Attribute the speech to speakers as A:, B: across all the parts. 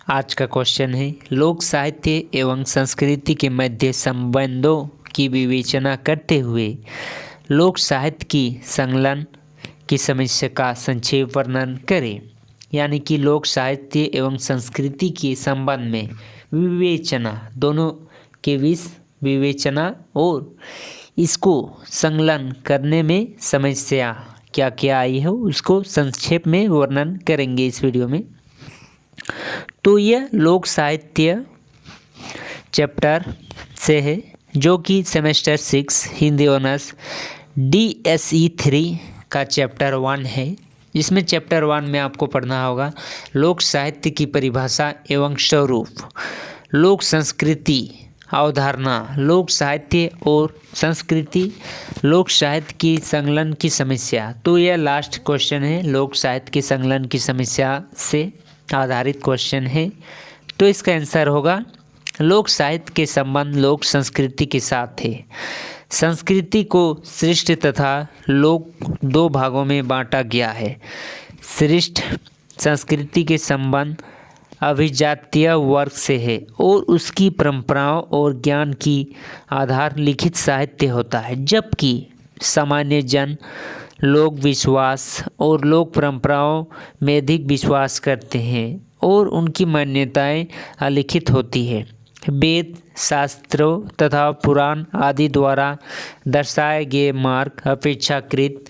A: आज का क्वेश्चन है, लोक साहित्य एवं संस्कृति के मध्य संबंधों की विवेचना करते हुए लोक साहित्य की संलग्न की समस्या का संक्षेप वर्णन करें। यानी कि लोक साहित्य एवं संस्कृति के संबंध में विवेचना, दोनों के बीच विवेचना और इसको संलग्न करने में समस्या क्या क्या आई है उसको संक्षेप में वर्णन करेंगे इस वीडियो में। तो यह लोक साहित्य चैप्टर से है, जो कि सेमेस्टर 6 हिंदी ऑनर्स DSE 3 का चैप्टर 1 है। इसमें चैप्टर 1 में आपको पढ़ना होगा लोक साहित्य की परिभाषा एवं स्वरूप, लोक संस्कृति अवधारणा, लोक साहित्य और संस्कृति, लोक साहित्य की संलग्न की समस्या। तो यह लास्ट क्वेश्चन है, लोक साहित्य की संलग्न की समस्या से आधारित क्वेश्चन है। तो इसका आंसर होगा लोक साहित्य के संबंध लोक संस्कृति के साथ है। संस्कृति को सृष्ट तथा लोक दो भागों में बांटा गया है। सृष्ट संस्कृति के संबंध अभिजातीय वर्ग से है और उसकी परंपराओं और ज्ञान की आधार लिखित साहित्य होता है, जबकि सामान्य जन लोक विश्वास और लोक परंपराओं में अधिक विश्वास करते हैं और उनकी मान्यताएं अलिखित होती है। वेद, शास्त्रों तथा पुराण आदि द्वारा दर्शाए गए मार्ग अपेक्षाकृत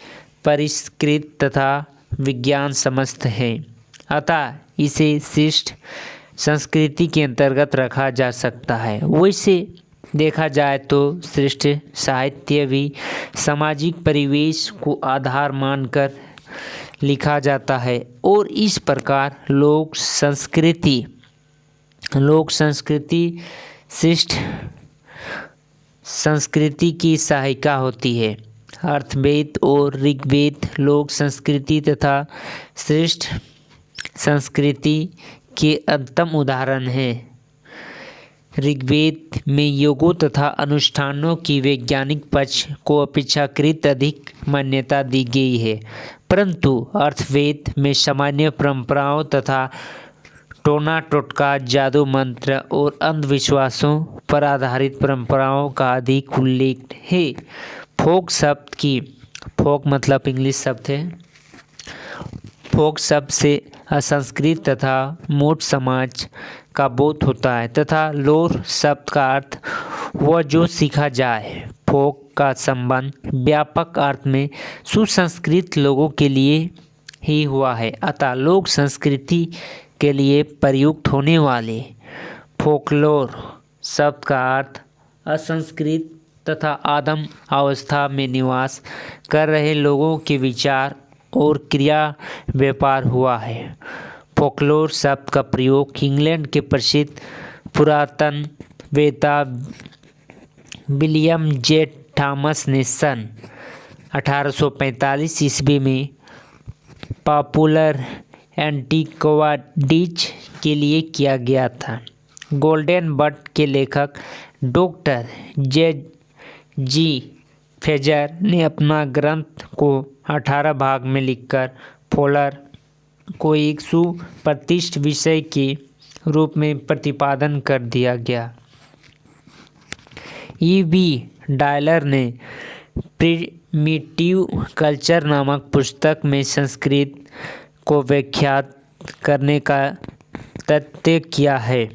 A: परिष्कृत तथा विज्ञान समस्त है, अतः इसे शिष्ट संस्कृति के अंतर्गत रखा जा सकता है। वैसे देखा जाए तो श्रेष्ठ साहित्य भी सामाजिक परिवेश को आधार मानकर लिखा जाता है और इस प्रकार लोक संस्कृति श्रेष्ठ संस्कृति की सहायिका होती है। अर्थवेद और ऋग्वेद लोक संस्कृति तथा श्रेष्ठ संस्कृति के उत्तम उदाहरण हैं। ऋग्वेद में योगों तथा अनुष्ठानों की वैज्ञानिक पक्ष को अपेक्षाकृत अधिक मान्यता दी गई है, परंतु अर्थवेद में सामान्य परंपराओं तथा टोना टोटका, जादू मंत्र और अंधविश्वासों पर आधारित परंपराओं का अधिक उल्लेख है। फोक शब्द की, फोक मतलब इंग्लिश शब्द है, फोक शब्द से असंस्कृत तथा मोट समाज का बोध होता है तथा लोर शब्द का अर्थ वह जो सीखा जाए। फोक का संबंध व्यापक अर्थ में सुसंस्कृत लोगों के लिए ही हुआ है, अतः लोक संस्कृति के लिए प्रयुक्त होने वाले फोकलोर शब्द का अर्थ असंस्कृत तथा आदम अवस्था में निवास कर रहे लोगों के विचार और क्रिया व्यापार हुआ है। फोकलोर शब्द का प्रयोग इंग्लैंड के प्रसिद्ध पुरातनवेत्ता विलियम जे थॉमस ने सन 1845 ईस्वी में पॉपुलर एंटीक्वाडीज के लिए किया गया था। गोल्डन बर्ड के लेखक डॉक्टर J.G. फ्रेजर ने अपना ग्रंथ को 18 भाग में लिखकर फॉलर को एक सुप्रतिष्ठित विषय के रूप में प्रतिपादन कर दिया गया। E.B. डायलर ने प्रिमिटिव कल्चर नामक पुस्तक में संस्कृत को व्याख्यात करने का तथ्य किया है।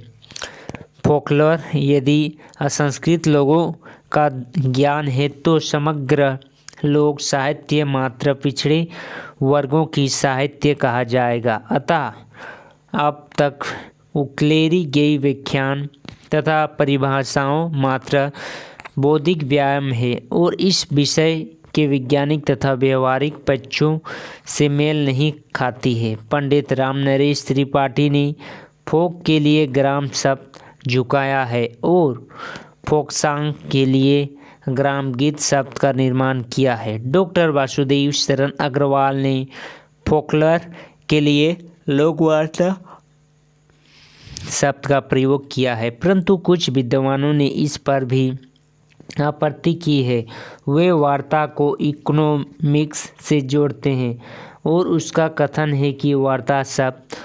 A: फोकलोर यदि असंस्कृत लोगों का ज्ञान है तो समग्र लोक साहित्य मात्र पिछड़े वर्गों की साहित्य कहा जाएगा। अतः अब तक उकेरी गई व्याख्यान तथा परिभाषाओं मात्र बौद्धिक व्यायाम है और इस विषय के वैज्ञानिक तथा व्यवहारिक पक्षों से मेल नहीं खाती है। पंडित रामनरेश त्रिपाठी ने फोक के लिए ग्राम शब्द झुकाया है और फोकसांग के लिए ग्राम गीत शब्द का निर्माण किया है। डॉक्टर वासुदेव शरण अग्रवाल ने फोकलर के लिए लोकवार्ता शब्द का प्रयोग किया है, परंतु कुछ विद्वानों ने इस पर भी आपत्ति की है। वे वार्ता को इकोनॉमिक्स से जोड़ते हैं और उसका कथन है कि वार्ता शब्द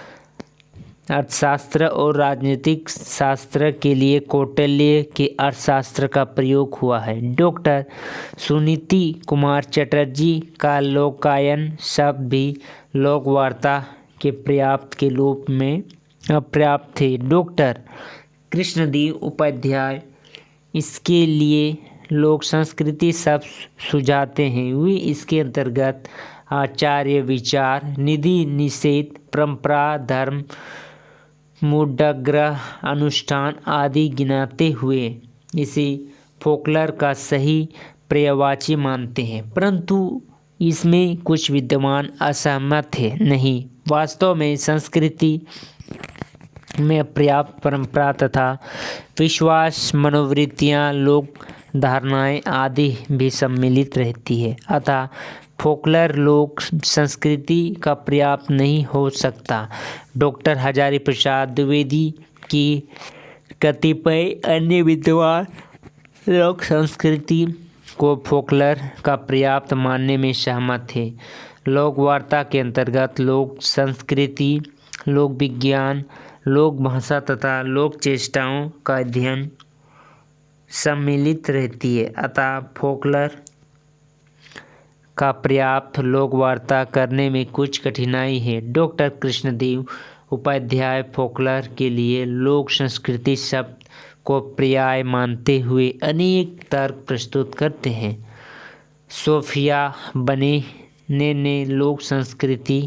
A: अर्थशास्त्र और राजनीतिक शास्त्र के लिए कौटिल्य के अर्थशास्त्र का प्रयोग हुआ है। डॉक्टर सुनीति कुमार चटर्जी का लोकायन शब्द भी लोकवार्ता के पर्याप्त के रूप में अपर्याप्त थे। डॉक्टर कृष्णदेव उपाध्याय इसके लिए लोक संस्कृति शब्द सुझाते हैं। वे इसके अंतर्गत आचार्य, विचार, निधि, निषेध, परंपरा, धर्म, मूढ़ग्रह, अनुष्ठान आदि गिनाते हुए इसे फोकलर का सही पर्यायवाची मानते हैं, परंतु इसमें कुछ विद्वान असहमत थे। नहीं, वास्तव में संस्कृति में पर्याप्त परंपरा तथा विश्वास, मनोवृत्तियाँ, लोक धारणाएं आदि भी सम्मिलित रहती है। अतः फोकलर लोक संस्कृति का पर्याप्त नहीं हो सकता। डॉक्टर हजारी प्रसाद द्विवेदी की कतिपय अन्य विद्वान लोक संस्कृति को फोकलर का पर्याप्त मानने में सहमत थे। लोकवार्ता के अंतर्गत लोक संस्कृति, लोक विज्ञान, लोक भाषा तथा लोक चेष्टाओं का अध्ययन सम्मिलित रहती है। अतः फोकलर का पर्याप्त लोकवार्ता करने में कुछ कठिनाई है। डॉक्टर कृष्णदेव उपाध्याय फोकलर के लिए लोक संस्कृति शब्द को पर्याय मानते हुए अनेक तर्क प्रस्तुत करते हैं। सोफिया बने ने लोक संस्कृति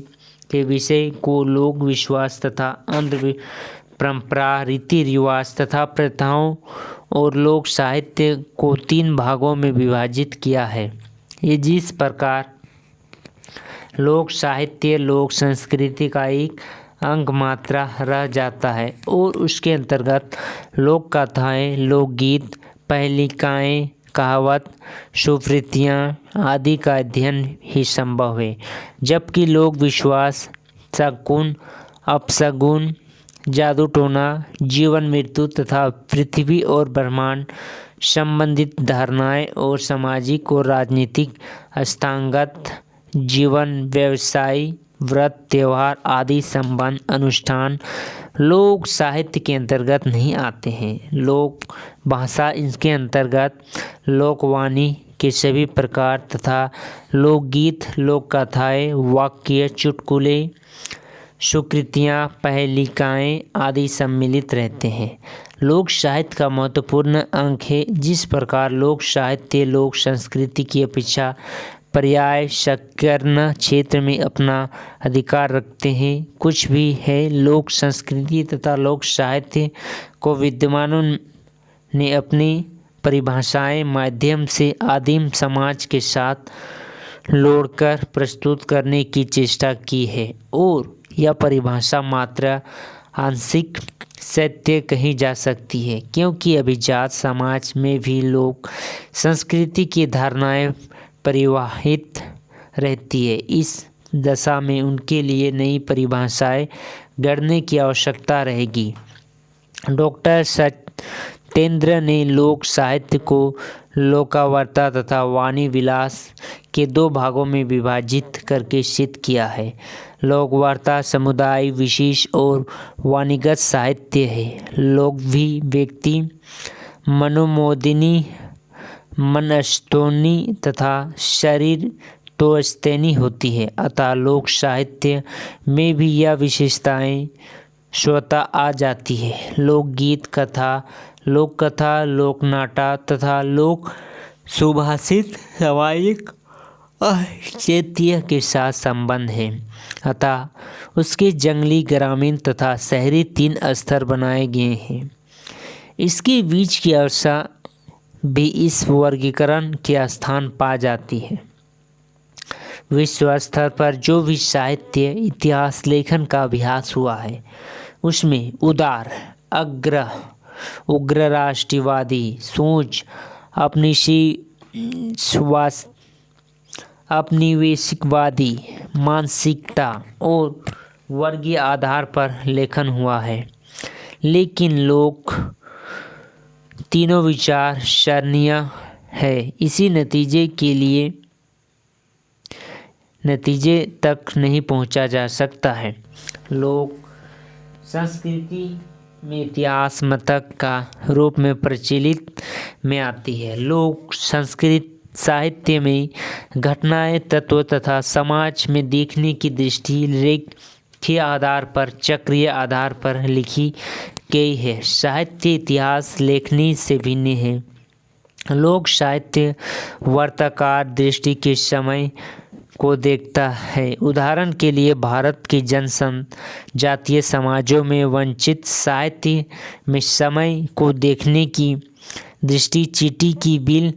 A: के विषय को लोक विश्वास तथा अंध परंपरा, रीति रिवाज तथा प्रथाओं और लोक साहित्य को 3 भागों में विभाजित किया है। ये जिस प्रकार लोक साहित्य लोक संस्कृति का एक अंग मात्रा रह जाता है और उसके अंतर्गत लोक कथाएँ, लोकगीत, पहलिकाएँ, कहावत, सुफृतियाँ आदि का अध्ययन ही संभव है, जबकि लोक विश्वास, शकुन, अपशगुन, जादू टोना, जीवन मृत्यु तथा पृथ्वी और ब्रह्मांड संबंधित धारणाएं और सामाजिक और राजनीतिक हस्तांगत जीवन, व्यवसाय, व्रत, त्योहार आदि संबंध अनुष्ठान लोक साहित्य के अंतर्गत नहीं आते हैं। लोक भाषा इसके अंतर्गत लोकवाणी के सभी प्रकार तथा लोकगीत, लोक कथाएँ, वाक्य, चुटकुले, सुकृतियाँ, पहलिकाएँ आदि सम्मिलित रहते हैं। लोक साहित्य का महत्वपूर्ण अंग है। जिस प्रकार लोक साहित्य लोक संस्कृति की अपेक्षा पर्याय संकीर्ण क्षेत्र में अपना अधिकार रखते हैं, कुछ भी है लोक संस्कृति तथा लोक साहित्य को विद्वानों ने अपनी परिभाषाएं माध्यम से आदिम समाज के साथ जोड़कर प्रस्तुत करने की चेष्टा की है और यह परिभाषा मात्र आंशिक सत्य कही जा सकती है, क्योंकि अभिजात समाज में भी लोक संस्कृति की धारणाएं परिवाहित रहती है। इस दशा में उनके लिए नई परिभाषाएं गढ़ने की आवश्यकता रहेगी। डॉक्टर सत्येंद्र ने लोक साहित्य को लोकावार्ता तथा वाणी विलास के 2 भागों में विभाजित करके सिद्ध किया है। लोकवार्ता समुदाय विशेष और वाणीगत साहित्य है। लोक भी व्यक्ति मनोमोदिनी, मनस्तोनी तथा शरीर तोस्तैनी होती है। अतः लोक साहित्य में भी यह विशेषताएं स्वतः आ जाती है। लोकगीत, कथा, लोक कथा, लोक नाटक तथा लोक सुभाषित सामाजिक औचित्य के साथ संबंध है। अतः उसके जंगली, ग्रामीण तथा शहरी 3 स्तर बनाए गए हैं। इसके बीच की अवस्था भी इस वर्गीकरण के स्थान पा जाती है। विश्व स्तर पर जो भी साहित्य इतिहास लेखन का अभ्यास हुआ है, उसमें उदार, उग्र राष्ट्रवादी सोच, अपनिवेशिकवादी मानसिकता और वर्गीय आधार पर लेखन हुआ है। लेकिन लोक तीनों विचार सराहनीय है। इसी नतीजे तक नहीं पहुंचा जा सकता है। लोक संस्कृति में इतिहास मतक का रूप में प्रचलित में आती है। लोक संस्कृत साहित्य में घटनाएं, तत्व तथा समाज में देखने की दृष्टि रेख के आधार पर, चक्रीय आधार पर लिखी गई है। साहित्य इतिहास लेखनी से भिन्न है। लोक साहित्य वार्ताकार दृष्टि के समय को देखता है। उदाहरण के लिए भारत के जनजातीय समाजों में वंचित साहित्य में समय को देखने की दृष्टि चीटी की बिल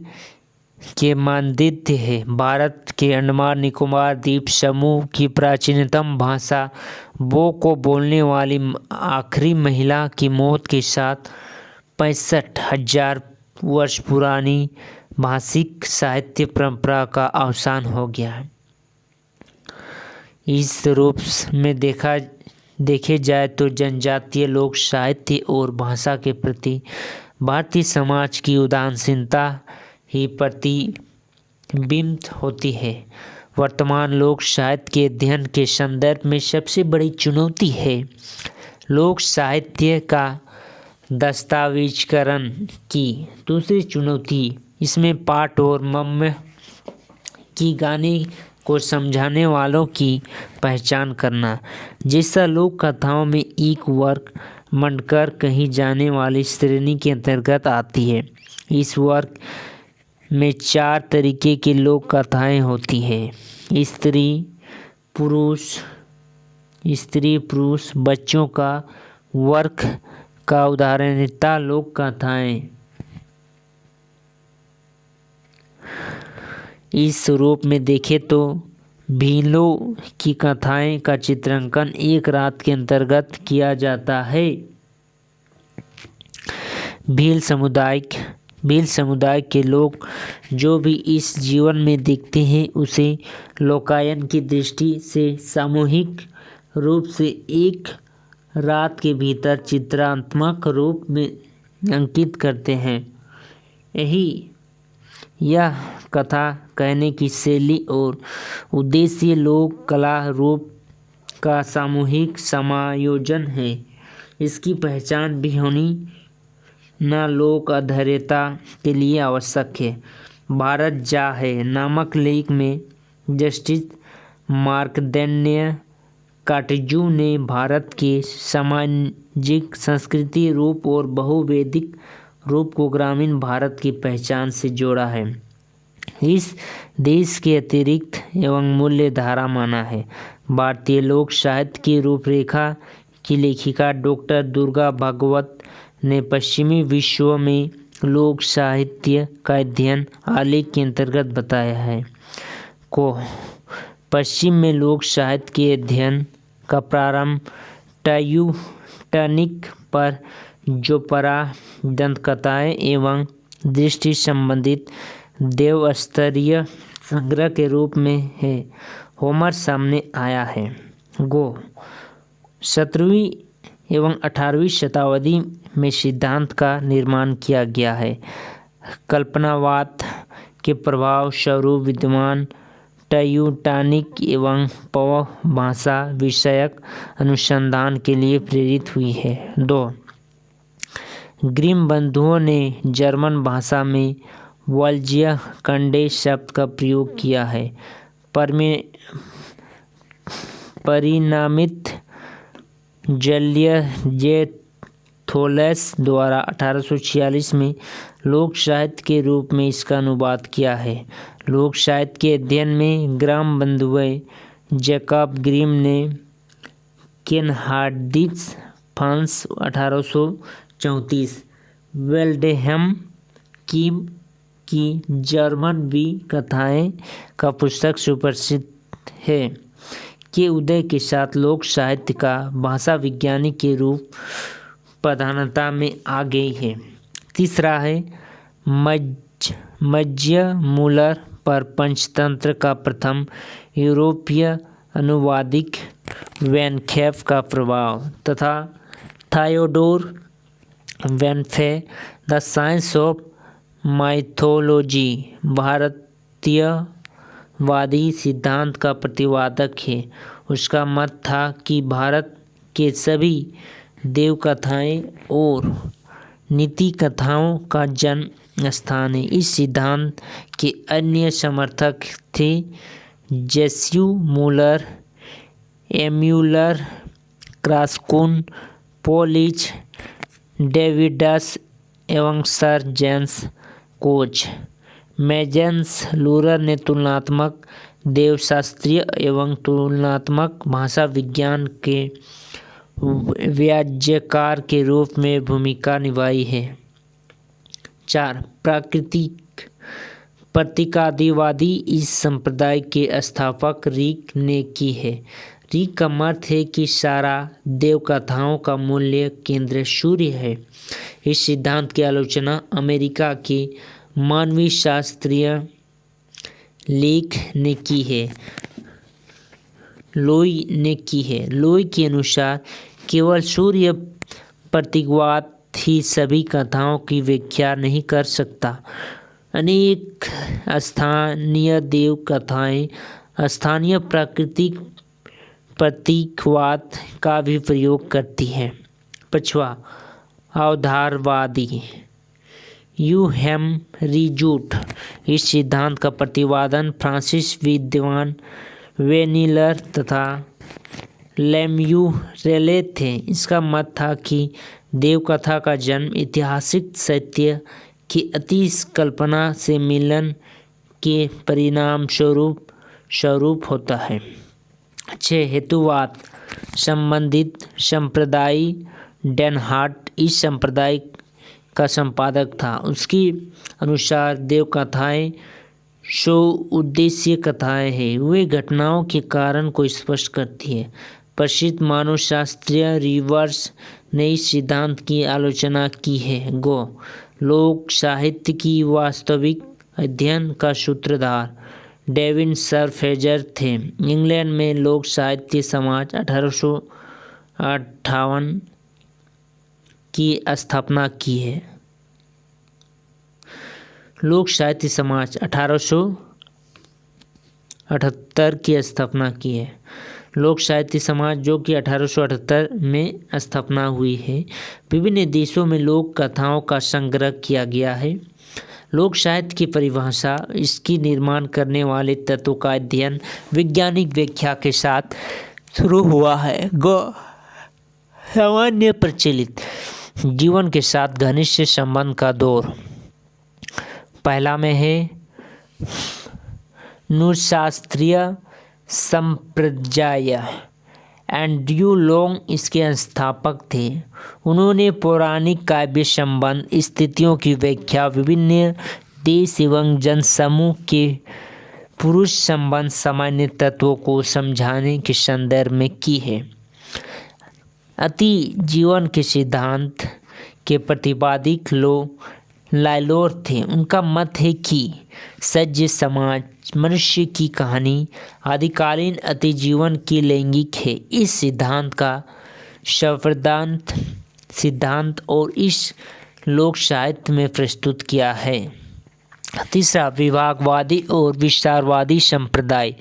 A: के मानदंड है। भारत के अंडमान निकोबार द्वीप समूह की प्राचीनतम भाषा बो को बोलने वाली आखिरी महिला की मौत के साथ 65,000 वर्ष पुरानी भाषिक साहित्य परंपरा का अवसान हो गया है। इस रूप में देखे जाए तो जनजातीय लोक साहित्य और भाषा के प्रति भारतीय समाज की उदासीनता ही प्रतिबिंबित होती है। वर्तमान लोक साहित्य के अध्ययन के संदर्भ में सबसे बड़ी चुनौती है लोक साहित्य का दस्तावेजीकरण की। दूसरी चुनौती इसमें पाठ और मर्म की गाने को समझाने वालों की पहचान करना। जैसा लोक कथाओं में एक वर्ग मंडकर कही जाने वाली श्रेणी के अंतर्गत आती है। इस वर्ग में 4 तरीके की लोक कथाएं होती हैं। स्त्री पुरुष बच्चों का वर्ग का उदाहरणता लोक कथाएं। इस रूप में देखें तो भीलों की कथाएं का चित्रांकन एक रात के अंतर्गत किया जाता है। भील समुदाय के लोग जो भी इस जीवन में दिखते हैं उसे लोकायन की दृष्टि से सामूहिक रूप से एक रात के भीतर चित्रात्मक रूप में अंकित करते हैं। यह कथा कहने की शैली और उद्देश्य लोक कला रूप का सामूहिक समायोजन है। इसकी पहचान भी होनी न लोक अधर्यता के लिए आवश्यक है। भारत जा है नामक लेख में जस्टिस मार्कंडेय काटजू ने भारत के सामाजिक संस्कृति रूप और बहुवेदिक रूप को ग्रामीण भारत की पहचान से जोड़ा है। इस देश के अतिरिक्त एवं मूल्य धारा माना है। भारतीय लोक साहित्य की रूपरेखा की लेखिका डॉक्टर दुर्गा भागवत ने पश्चिमी विश्व में लोक साहित्य का अध्ययन आलेख के अंतर्गत बताया है को पश्चिम में लोक साहित्य के अध्ययन का प्रारंभ टायूटनिक पर जोपरा दंतकथाएं एवं दृष्टि संबंधित देवस्तरीय संग्रह के रूप में है होमर सामने आया है। 17वीं एवं 18वीं शताब्दी में सिद्धांत का निर्माण किया गया है। कल्पनावाद के प्रभाव स्वरूप विद्वान टायूटानिक एवं पव भाषा विषयक अनुसंधान के लिए प्रेरित हुई है। 2 ग्रिम बंधुओं ने जर्मन भाषा में वाल्ज्य कंडे शब्द का प्रयोग किया है। परिणामित जल्य थोलेस द्वारा 1846 में लोक साहित्य के रूप में इसका अनुवाद किया है। लोक साहित्य के अध्ययन में ग्राम बंधुए जैकब ग्रिम ने केनहार्डिस फ्रांस 1834 वेल्डेहम की जर्मन भी कथाएं का पुस्तक सुप्रसिद्ध है के उदय के साथ लोक साहित्य का भाषा वैज्ञानिक के रूप प्रधानता में आ गई है। तीसरा है मज्य मूलर पर पंचतंत्र का प्रथम यूरोपीय अनुवादिक वैनखेफ का प्रभाव तथा थायोडोर वैनफे द साइंस ऑफ माइथोलॉजी भारतीयवादी सिद्धांत का प्रतिपादक है। उसका मत था कि भारत के सभी देव कथाएं और नीति कथाओं का जन्म स्थान है। इस सिद्धांत के अन्य समर्थक थे जेस्यू मूलर, एम्यूलर, क्रास्कुन, पोलिच, डेविडस एवं सर जेम्स कोच। मैजेंस लूरर ने तुलनात्मक देवशास्त्रीय एवं तुलनात्मक भाषा विज्ञान के व्याज्यकार के रूप में भूमिका निभाई है। 4. प्राकृतिक प्रतीकादिवादी इस संप्रदाय के स्थापक रीक ने की है। रीक का मत है कि सारा देव कथाओं का मूल्य केंद्र सूर्य है। इस सिद्धांत की आलोचना अमेरिका के मानवीय शास्त्रीय लेख ने की है। लोई ने की है। लोई के अनुसार केवल सूर्य प्रतीकवाद ही सभी कथाओं की व्याख्या नहीं कर सकता। अनेक स्थानीय देव कथाएं स्थानीय प्राकृतिक प्रतीकवाद का भी प्रयोग करती हैं। 5. अवधारवादी ह्यूम रिजूट इस सिद्धांत का प्रतिपादन फ्रांसिस विद्वान वेनिलर तथा लेम्यूरेले थे। इसका मत था कि देवकथा का जन्म ऐतिहासिक सत्य की अति कल्पना से मिलन के परिणाम स्वरूप होता है। 6. हेतुवाद संबंधित संप्रदाय डेनहार्ट इस संप्रदाय का संपादक था। उसके अनुसार देवकथाएं उद्देश्य कथाएं हैं। वे घटनाओं के कारण को स्पष्ट करती है। प्रसिद्ध मानवशास्त्रीय रिवर्स ने इस सिद्धांत की आलोचना की है। लोक साहित्य की वास्तविक अध्ययन का सूत्रधार डेविड सरफेजर थे। इंग्लैंड में लोक साहित्य समाज 1858 की स्थापना की है। लोक साहित्य समाज 1878 की स्थापना की है। लोक साहित्य समाज जो कि 1878 में स्थापना हुई है। विभिन्न देशों में लोक कथाओं का संग्रह किया गया है। लोक साहित्य की परिभाषा इसकी निर्माण करने वाले तत्वों का अध्ययन वैज्ञानिक व्याख्या के साथ शुरू हुआ है। सामान्य प्रचलित जीवन के साथ घनिष्ठ संबंध का दौर। पहला में है नृशास्त्रीय संप्रदाय। एंड्रयू लॉन्ग इसके संस्थापक थे। उन्होंने पौराणिक काव्य संबंध स्थितियों की व्याख्या विभिन्न देश एवं जनसमूह के पुरुष संबंध सामान्य तत्वों को समझाने के संदर्भ में की है। अति जीवन के सिद्धांत के प्रतिपादिक लाइलोर थे। उनका मत है कि सज्ज समाज मनुष्य की कहानी आदिकालीन अति जीवन की लैंगिक है। इस सिद्धांत का संवर्धान सिद्धांत और इस लोक साहित्य में प्रस्तुत किया है। 3. विभागवादी और विस्तारवादी संप्रदाय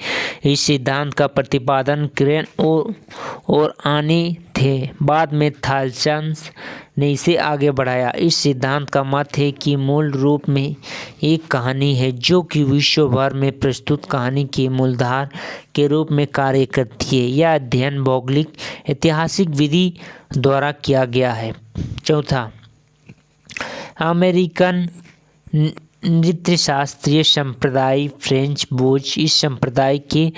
A: इस सिद्धांत का प्रतिपादन क्रेन और आने थे। बाद में थालचंस ने इसे आगे बढ़ाया। इस सिद्धांत का मत है कि मूल रूप में एक कहानी है जो कि विश्व भर में प्रस्तुत कहानी के मूलधार के रूप में कार्य करती है। यह अध्ययन भौगोलिक ऐतिहासिक विधि द्वारा किया गया है। 4. अमेरिकन नृत्य शास्त्रीय संप्रदाय फ्रेंच बोझ इस संप्रदाय के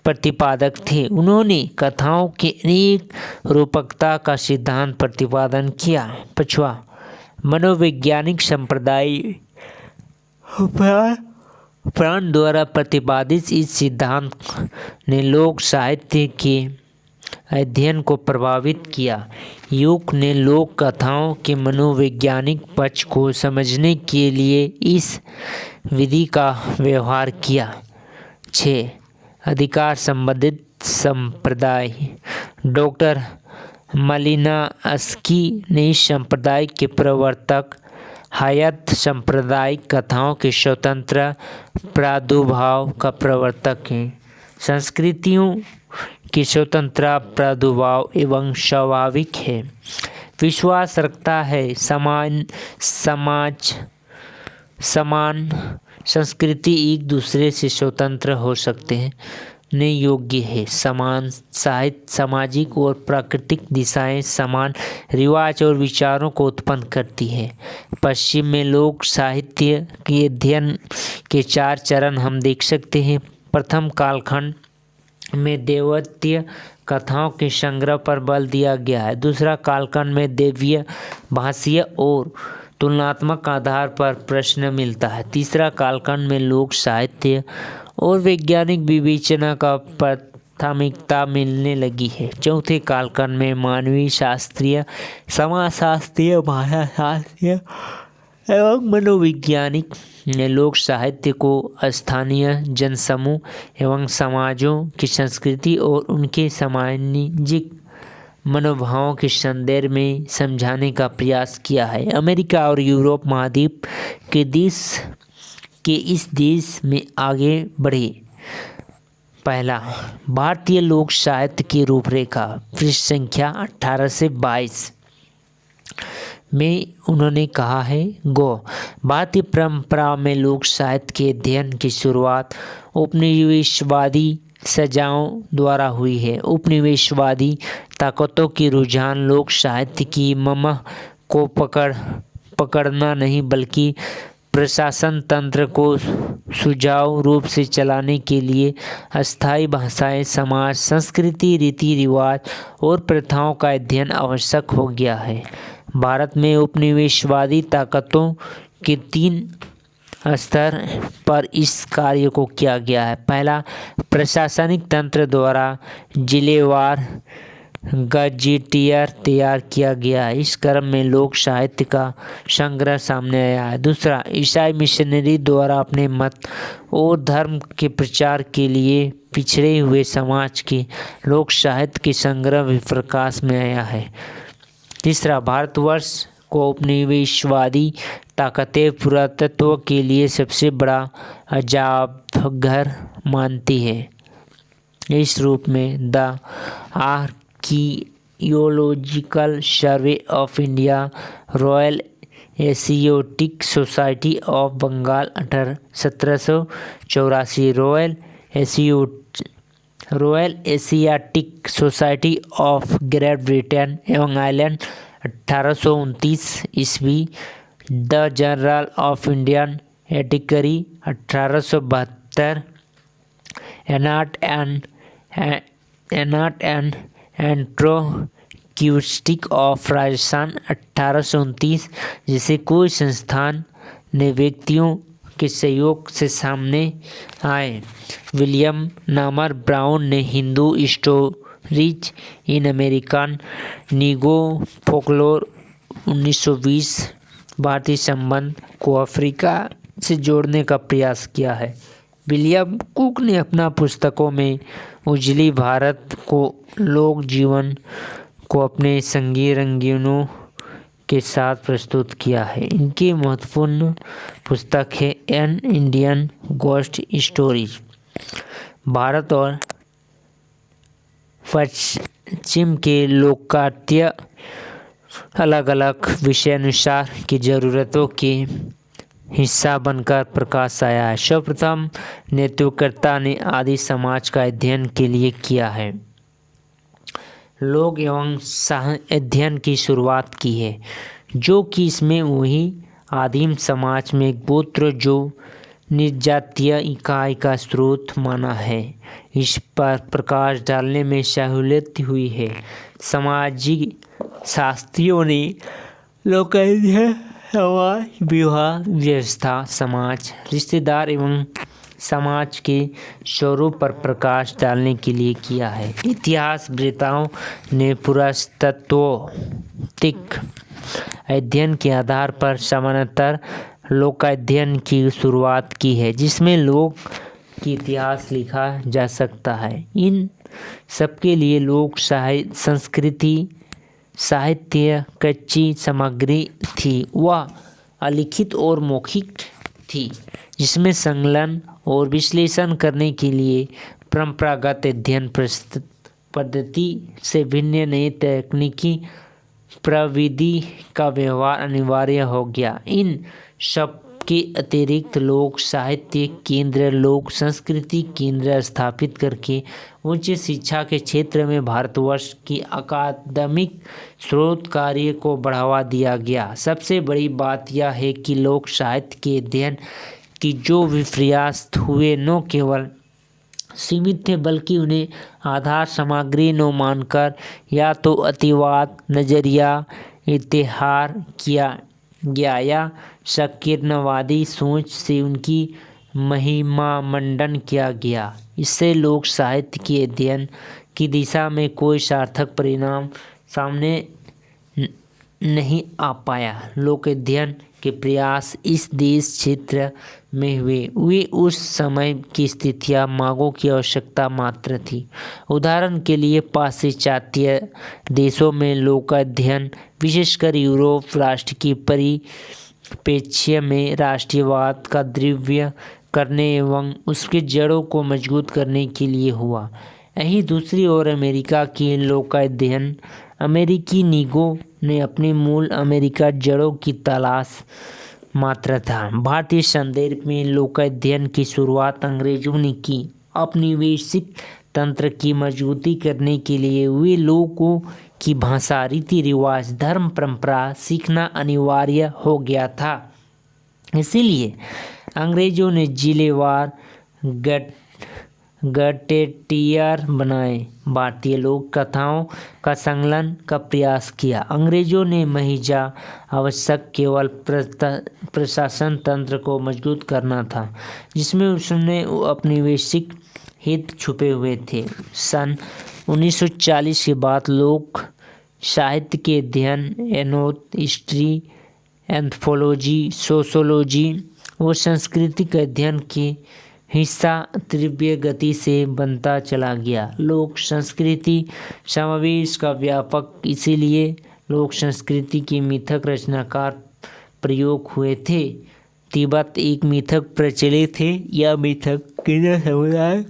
A: प्रतिपादक थे। उन्होंने कथाओं के अनेक रूपकता का सिद्धांत प्रतिपादन किया। 5. मनोवैज्ञानिक संप्रदाय प्राण द्वारा प्रतिपादित इस सिद्धांत ने लोक साहित्य के अध्ययन को प्रभावित किया। यूक ने लोक कथाओं के मनोवैज्ञानिक पक्ष को समझने के लिए इस विधि का व्यवहार किया। 6. अधिकार संबंधित संप्रदाय डॉक्टर मालिनस्की ने इस संप्रदाय के प्रवर्तक हायत सांप्रदायिक कथाओं के स्वतंत्र प्रादुर्भाव का प्रवर्तक हैं। संस्कृतियों कि स्वतंत्रता प्रादुर्भाव एवं स्वाभाविक है। विश्वास रखता है समान संस्कृति एक दूसरे से स्वतंत्र हो सकते हैं ने योग्य है। समान साहित्य सामाजिक और प्राकृतिक दिशाएं समान रिवाज और विचारों को उत्पन्न करती है। पश्चिम में लोक साहित्य के अध्ययन के 4 चरण हम देख सकते हैं। प्रथम कालखंड में देवत्य कथाओं के संग्रह पर बल दिया गया है। दूसरा कालखंड में दैवीय भाषीय और तुलनात्मक आधार पर प्रश्न मिलता है। तीसरा कालखंड में लोक साहित्य और वैज्ञानिक विवेचना का प्राथमिकता मिलने लगी है। चौथे कालखंड में मानवीय शास्त्रीय समाजशास्त्रीय भाषाशास्त्रीय एवं मनोवैज्ञानिक ने लोक साहित्य को स्थानीय जनसमूह एवं समाजों की संस्कृति और उनके सामाजिक मनोभावों के संदर्भ में समझाने का प्रयास किया है। अमेरिका और यूरोप महाद्वीप के इस देश में आगे बढ़े। पहला, भारतीय लोक साहित्य की रूपरेखा, पृष्ठ संख्या 18 से 22 में उन्होंने कहा है भारतीय परंपरा में लोक साहित्य के अध्ययन की शुरुआत उपनिवेशवादी सजाओं द्वारा हुई है। उपनिवेशवादी ताकतों की रुझान लोक साहित्य की मम को पकड़ना नहीं बल्कि प्रशासन तंत्र को सुचारू रूप से चलाने के लिए अस्थायी भाषाएं, समाज, संस्कृति, रीति रिवाज और प्रथाओं का अध्ययन आवश्यक हो गया है। भारत में उपनिवेशवादी ताकतों के 3 स्तर पर इस कार्य को किया गया है। पहला, प्रशासनिक तंत्र द्वारा जिलेवार गजेटियर तैयार किया गया है। इस क्रम में लोक साहित्य का संग्रह सामने आया है। दूसरा, ईसाई मिशनरी द्वारा अपने मत और धर्म के प्रचार के लिए पिछड़े हुए समाज के लोक साहित्य के संग्रह भी प्रकाश में आया है। तीसरा, भारतवर्ष को उपनिवेशवादी ताकतें पुरातत्व के लिए सबसे बड़ा अजायबघर मानती है। इस रूप में the archaeological survey of India, royal asiatic society of Bengal 1784, royal asiatic society of great Britain एवं आयरलैंड 1829 ईस्वी, the journal of Indian antiquary 1872, एनाट एंड एंट्रोक्यूस्टिक ऑफ राजस्थान 1829 जैसे कोई संस्थान ने व्यक्तियों के सहयोग से सामने आए। विलियम नामर ब्राउन ने Hindu stories in American negro folklore 1920 भारतीय संबंध को अफ्रीका से जोड़ने का प्रयास किया है। विलियम कुक ने अपना पुस्तकों में उजली भारत को लोक जीवन को अपने संगीत रंगीनों के साथ प्रस्तुत किया है। इनकी महत्वपूर्ण पुस्तक है an Indian ghost stories. Bharat और पश्चिम के लोककात्य अलग अलग विषयानुसार की ज़रूरतों के हिस्सा बनकर प्रकाश आया है। सर्वप्रथम नेतृत्वकर्ता ने आदि समाज का अध्ययन के लिए किया है। लोक एवं अध्ययन की शुरुआत की है, जो कि इसमें वही आदिम समाज में गोत्र जो निर्जातीय इकाई का स्रोत माना है, इस पर प्रकाश डालने में सहूलियत हुई है। सामाजिक शास्त्रियों ने लोक अध्ययन समाज विवाह व्यवस्था, समाज, रिश्तेदार एवं समाज के स्वरूप पर प्रकाश डालने के लिए किया है। इतिहास वेताओं ने पुरातत्त्विक अध्ययन के आधार पर समानांतर लोकाध्ययन की शुरुआत की है, जिसमें लोक की इतिहास लिखा जा सकता है। इन सबके लिए लोक साहित्य संस्कृति साहित्य कच्ची सामग्री थी, वह अलिखित और मौखिक थी, जिसमें संकलन और विश्लेषण करने के लिए परंपरागत अध्ययन प्रस्तुत पद्धति से भिन्न नई तकनीकी प्रविधि का व्यवहार अनिवार्य हो गया। इन सब के अतिरिक्त लोक साहित्य केंद्र, लोक संस्कृति केंद्र स्थापित करके उच्च शिक्षा के क्षेत्र में भारतवर्ष की अकादमिक स्रोत कार्य को बढ़ावा दिया गया। सबसे बड़ी बात यह है कि लोक साहित्य के अध्ययन की जो भी प्रयास हुए न केवल सीमित थे बल्कि उन्हें आधार सामग्री न मानकर या तो अतिवाद नजरिया इतिहार किया गया या संकीर्णवादी सोच से उनकी महिमा मंडन किया गया। इससे लोक साहित्य के अध्ययन की दिशा में कोई सार्थक परिणाम सामने नहीं आ पाया। लोक अध्ययन के प्रयास इस देश क्षेत्र में हुए वे उस समय की स्थितियाँ मांगों की आवश्यकता मात्र थी। उदाहरण के लिए पाश्चात्य देशों में लोक अध्ययन विशेषकर यूरोप राष्ट्र की परिप्रेक्ष्य में राष्ट्रीयवाद का द्रव्य करने एवं उसके जड़ों को मजबूत करने के लिए हुआ। यहीं दूसरी ओर अमेरिका की लोक अध्ययन अमेरिकी निगों ने अपनी मूल अमेरिका जड़ों की तलाश मात्र था। भारतीय संदर्भ में लोक अध्ययन की शुरुआत अंग्रेजों ने की। औपनिवेशिक तंत्र की मजबूती करने के लिए वे लोगों की भाषा, रीति रिवाज, धर्म परंपरा सीखना अनिवार्य हो गया था। इसीलिए अंग्रेजों ने जिलेवार गटेटियर बनाए, भारतीय लोक कथाओं का संकलन का प्रयास किया। अंग्रेजों ने महिजा आवश्यक केवल प्रशासन तंत्र को मजबूत करना था जिसमें उसने औपनिवेशिक हित छुपे हुए थे। सन 1940 के बाद लोक साहित्य के अध्ययन हिस्ट्री, एंथ्रोपोलॉजी, सोशियोलॉजी और संस्कृति के अध्ययन के हिस्सा तीव्र गति से बनता चला गया। लोक संस्कृति समावेश का व्यापक इसीलिए लोक संस्कृति के मिथक रचनाकार प्रयोग हुए थे। तिब्बत एक मिथक प्रचलित थे। यह मिथक किन्नर समुदाय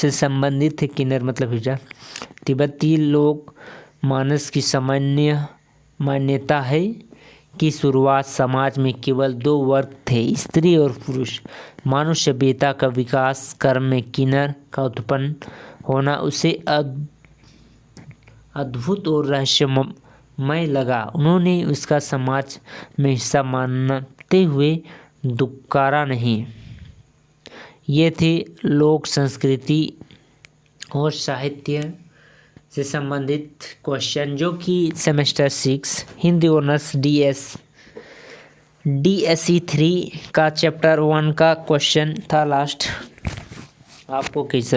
A: से संबंधित थे। किन्नर मतलब हिजड़ा। तिब्बती लोक मानस की सामान्य मान्यता है कि शुरुआत समाज में केवल दो वर्ग थे, स्त्री और पुरुष। मानव सभ्यता का विकास क्रम में किन्नर का उत्पन्न होना उसे अद्भुत और रहस्यमय लगा। उन्होंने उसका समाज में हिस्सा मानते हुए दुकारा नहीं। ये थे लोक संस्कृति और साहित्य से संबंधित क्वेश्चन जो कि सेमेस्टर 6 हिंदी ऑनर्स DSE 3 का चैप्टर 1 का क्वेश्चन था लास्ट। आपको कैसा लगा?